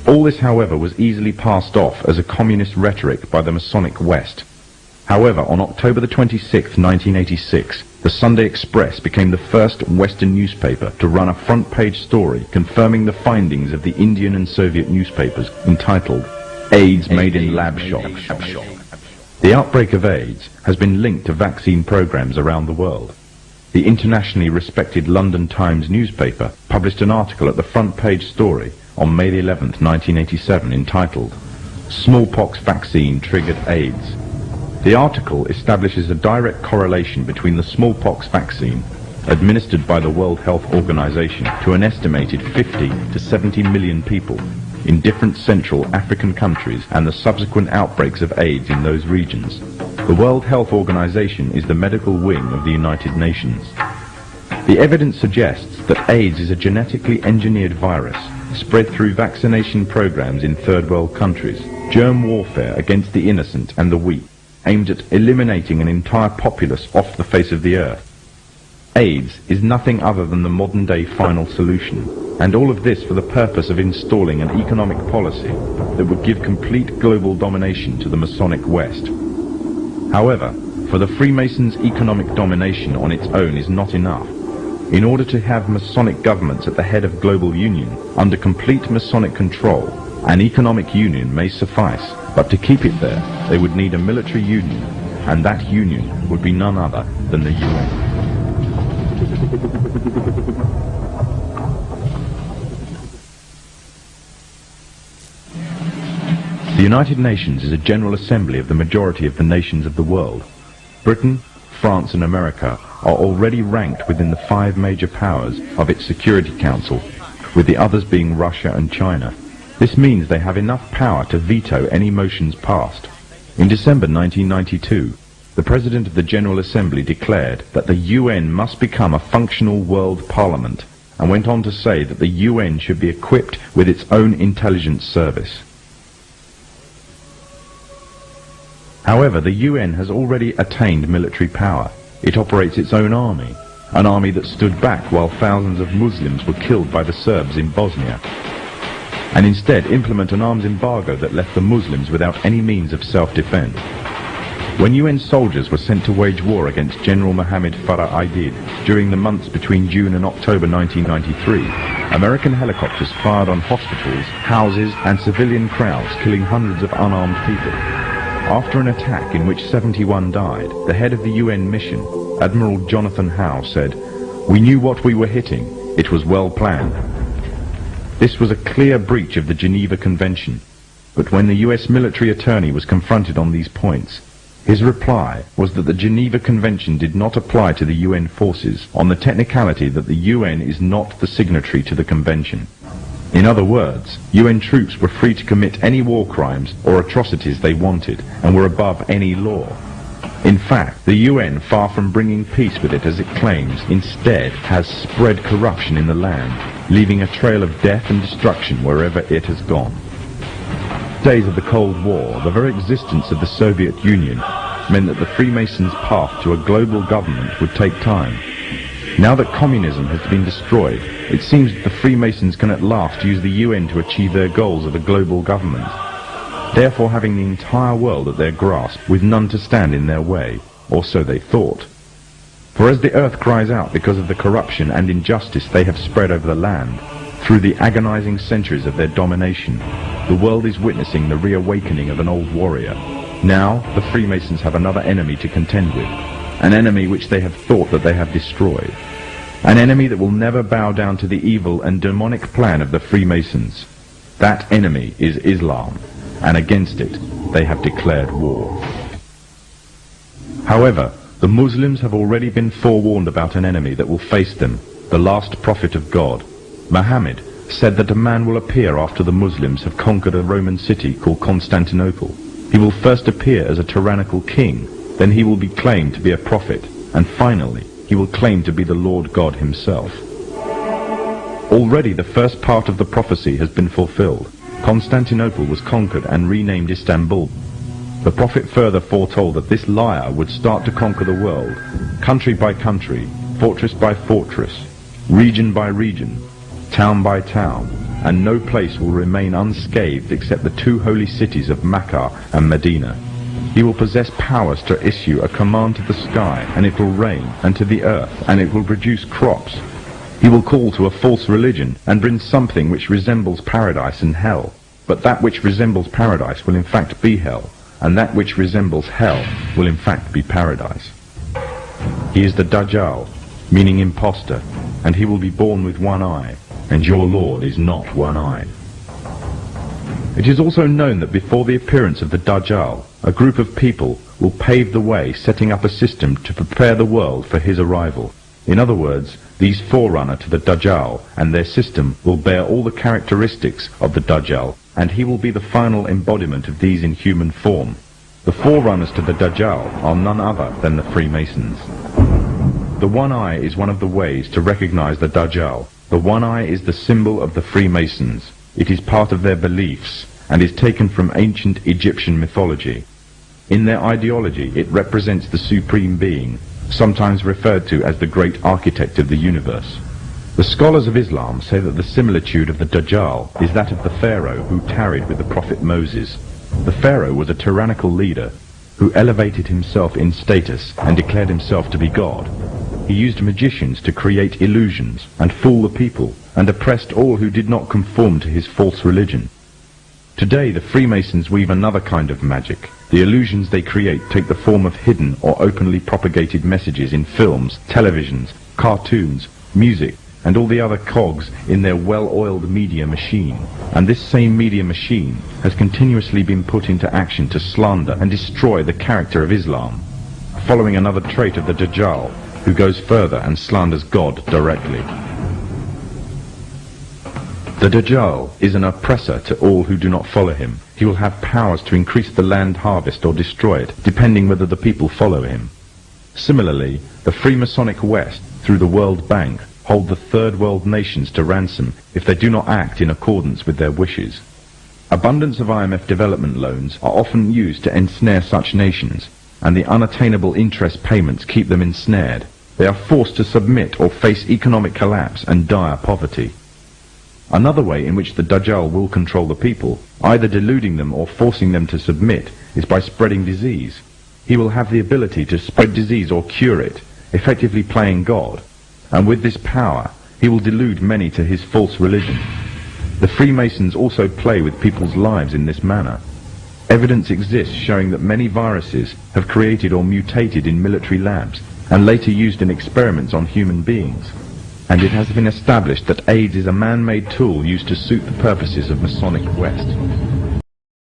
All this, however, was easily passed off as a communist rhetoric by the Masonic West. However, on October the 26th, 1986, the Sunday Express became the first Western newspaper to run a front-page story confirming the findings of the Indian and Soviet newspapers entitled AIDS Made in Lab Shop. The outbreak of AIDS has been linked to vaccine programs around the world. The internationally respected London Times newspaper published an article at the front-page story on May the 11th, 1987, entitled Smallpox Vaccine Triggered AIDS. The article establishes a direct correlation between the smallpox vaccine administered by the World Health Organization to an estimated 50 to 70 million people in different Central African countries and the subsequent outbreaks of AIDS in those regions. The World Health Organization is the medical wing of the United Nations. The evidence suggests that AIDS is a genetically engineered virus spread through vaccination programs in third world countries, germ warfare against the innocent and the weak, aimed at eliminating an entire populace off the face of the earth. AIDS is nothing other than the modern-day final solution, and all of this for the purpose of installing an economic policy that would give complete global domination to the Masonic West. However, for the Freemasons' economic domination on its own is not enough. In order to have Masonic governments at the head of global union, under complete Masonic control, an economic union may suffice, but to keep it there, they would need a military union, and that union would be none other than the UN. The United Nations is a general assembly of the majority of the nations of the world. Britain, France and America are already ranked within the 5 major powers of its Security Council, with the others being Russia and China. This means they have enough power to veto any motions passed. In December 1992, the President of the General Assembly declared that the UN must become a functional world parliament, and went on to say that the UN should be equipped with its own intelligence service. However, the UN has already attained military power. It operates its own army, an army that stood back while thousands of Muslims were killed by the Serbs in Bosnia, and instead implement an arms embargo that left the Muslims without any means of self-defense. When UN soldiers were sent to wage war against General Mohammed Farah Aidid during the months between June and October 1993, American helicopters fired on hospitals, houses and civilian crowds, killing hundreds of unarmed people. After an attack in which 71 died, the head of the UN mission, Admiral Jonathan Howe, said, "We knew what we were hitting. It was well planned." This was a clear breach of the Geneva Convention, but when the US military attorney was confronted on these points, his reply was that the Geneva Convention did not apply to the UN forces on the technicality that the UN is not the signatory to the convention. In other words, UN troops were free to commit any war crimes or atrocities they wanted and were above any law. In fact, the UN, far from bringing peace with it as it claims, instead has spread corruption in the land, leaving a trail of death and destruction wherever it has gone. Days of the Cold War, the very existence of the Soviet Union meant that the Freemasons' path to a global government would take time. Now that communism has been destroyed, it seems that the Freemasons can at last use the UN to achieve their goals of a global government, therefore having the entire world at their grasp with none to stand in their way, or so they thought. For as the earth cries out because of the corruption and injustice they have spread over the land, through the agonizing centuries of their domination, the world is witnessing the reawakening of an old warrior. Now the Freemasons have another enemy to contend with, an enemy which they have thought that they have destroyed, an enemy that will never bow down to the evil and demonic plan of the Freemasons. That enemy is Islam, and against it they have declared war. However, the Muslims have already been forewarned about an enemy that will face them, the last prophet of God. Muhammad said that a man will appear after the Muslims have conquered a Roman city called Constantinople. He will first appear as a tyrannical king, then he will be claimed to be a prophet, and finally he will claim to be the Lord God himself. Already the first part of the prophecy has been fulfilled. Constantinople was conquered and renamed Istanbul. The prophet further foretold that this liar would start to conquer the world, country by country, fortress by fortress, region by region. town by town, and no place will remain unscathed except the two holy cities of Mecca and Medina. He will possess powers to issue a command to the sky, and it will rain, and to the earth, and it will produce crops. He will call to a false religion, and bring something which resembles paradise and hell. But that which resembles paradise will in fact be hell, and that which resembles hell will in fact be paradise. He is the Dajjal, meaning impostor, and he will be born with one eye, and your Lord is not one-eyed. It is also known that before the appearance of the Dajjal, a group of people will pave the way, setting up a system to prepare the world for his arrival. In other words, these forerunner to the Dajjal and their system will bear all the characteristics of the Dajjal, and he will be the final embodiment of these in human form. The forerunners to the Dajjal are none other than the Freemasons. The one eye is one of the ways to recognize the Dajjal. The one eye is the symbol of the Freemasons. It is part of their beliefs, and is taken from ancient Egyptian mythology. In their ideology, it represents the supreme being, sometimes referred to as the great architect of the universe. The scholars of Islam say that the similitude of the Dajjal is that of the Pharaoh who tarried with the prophet Moses. The Pharaoh was a tyrannical leader who elevated himself in status and declared himself to be God. He used magicians to create illusions and fool the people, and oppressed all who did not conform to his false religion. Today the Freemasons weave another kind of magic. The illusions they create take the form of hidden or openly propagated messages in films, televisions, cartoons, music, and all the other cogs in their well-oiled media machine. And this same media machine has continuously been put into action to slander and destroy the character of Islam, following another trait of the Dajjal, who goes further and slanders God directly. The Dajjal is an oppressor to all who do not follow him. He will have powers to increase the land harvest or destroy it, depending whether the people follow him. Similarly, the Freemasonic West, through the World Bank, hold the third world nations to ransom if they do not act in accordance with their wishes. Abundance of IMF development loans are often used to ensnare such nations, and the unattainable interest payments keep them ensnared. They are forced to submit or face economic collapse and dire poverty. Another way in which the Dajjal will control the people, either deluding them or forcing them to submit, is by spreading disease. He will have the ability to spread disease or cure it, effectively playing God, and with this power he will delude many to his false religion. The Freemasons also play with people's lives in this manner. Evidence exists showing that many viruses have created or mutated in military labs and later used in experiments on human beings. And it has been established that AIDS is a man-made tool used to suit the purposes of Masonic West.